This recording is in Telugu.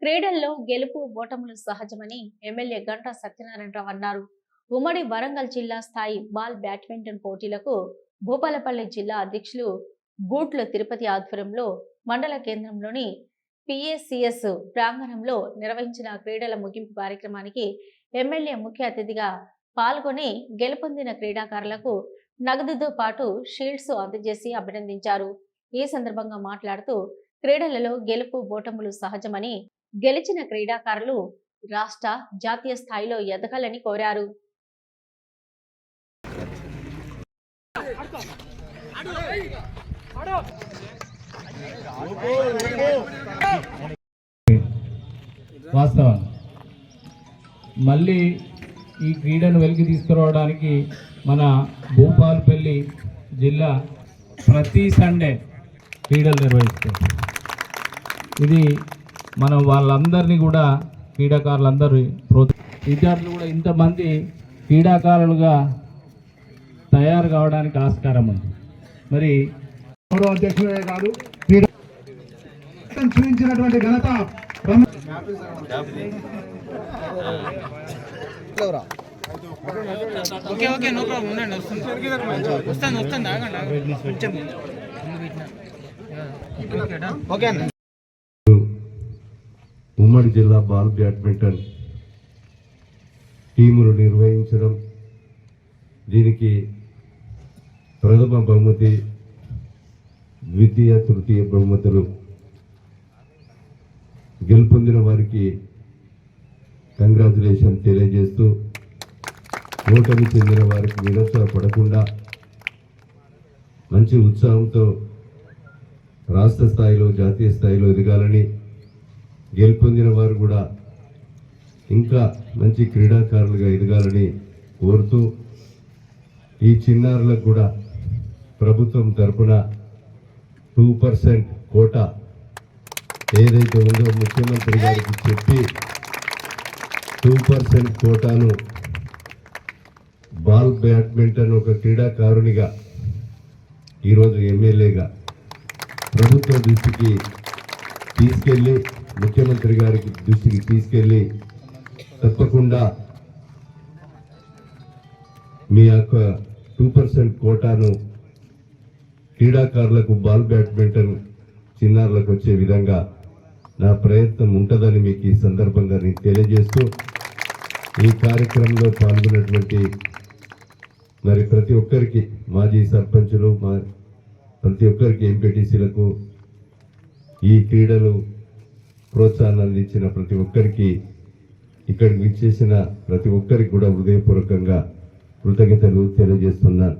క్రీడల్లో గెలుపు ఓటములు సహజమని ఎమ్మెల్యే గంటా సత్యనారాయణరావు అన్నారు. ఉమ్మడి వరంగల్ జిల్లా స్థాయి బాల్ బ్యాడ్మింటన్ పోటీలకు భూపాలపల్లి జిల్లా అధ్యక్షులు గూట్ల తిరుపతి ఆధ్వర్యంలో మండల కేంద్రంలోని పిఎసిఎస్ ప్రాంగణంలో నిర్వహించిన క్రీడల ముగింపు కార్యక్రమానికి ఎమ్మెల్యే ముఖ్య అతిథిగా పాల్గొని గెలుపొందిన క్రీడాకారులకు నగదుతో పాటు షీల్డ్స్ అందజేసి అభినందించారు. ఈ సందర్భంగా మాట్లాడుతూ క్రీడలలో గెలుపు ఓటములు సహజమని, గెలిచిన క్రీడాకారులు రాష్ట్ర జాతీయ స్థాయిలో ఎదగాలని కోరారు. వాస్తవం మళ్ళీ ఈ క్రీడను వెలికి తీసుకురావడానికి మన భూపాలపల్లి జిల్లా ప్రతి సండే క్రీడలు నిర్వహిస్తారు. ఇది మనం వాళ్ళందరినీ కూడా క్రీడాకారులందరూ విద్యార్థులు కూడా ఇంతమంది క్రీడాకారులుగా తయారు కావడానికి ఆస్కారం ఉంది. మరి గౌరవ అధ్యక్షులే కాదు క్రీడా చూపించినటువంటి ఘనత ఉమ్మడి జిల్లా బాల్ బ్యాడ్మింటన్ టీములు నిర్వహించడం, దీనికి ప్రథమ బహుమతి, ద్వితీయ తృతీయ బహుమతులు గెలుపొందిన వారికి కంగ్రాచులేషన్ తెలియజేస్తూ, ఓటమి చెందిన వారికి నిరాశ పడకుండా మంచి ఉత్సాహంతో రాష్ట్ర స్థాయిలో జాతీయ స్థాయిలో ఎదగాలని, గెలుపొందిన వారు కూడా ఇంకా మంచి క్రీడాకారులుగా ఎదగాలని కోరుతూ, ఈ చిన్నారులకు కూడా ప్రభుత్వం తరపున 2% కోటా ఏదైతే ఉందో ముఖ్యమంత్రి గారికి చెప్పి 2% కోటాను బాల్ బ్యాడ్మింటన్ ఒక క్రీడాకారునిగా ఈరోజు ఎమ్మెల్యేగా ప్రభుత్వ దృష్టికి తీసుకెళ్ళి, ముఖ్యమంత్రి గారికి దృష్టికి తీసుకెళ్ళి తప్పకుండా మీ యొక్క 2% కోటాను క్రీడాకారులకు బాల్ బ్యాడ్మింటన్ చిన్నారులకు వచ్చే విధంగా నా ప్రయత్నం ఉంటుందని మీకు ఈ సందర్భంగా నేను తెలియజేస్తూ, ఈ కార్యక్రమంలో పాల్గొన్నటువంటి మరి ప్రతి ఒక్కరికి, మాజీ సర్పంచులు, ప్రతి ఒక్కరికి, ఎంపీటీసీలకు, ఈ క్రీడలు ప్రోత్సాహాన్ని అందించిన ప్రతి ఒక్కరికి, ఇక్కడికి విచ్చేసిన ప్రతి ఒక్కరికి కూడా హృదయపూర్వకంగా కృతజ్ఞతలు తెలియజేస్తున్నాను.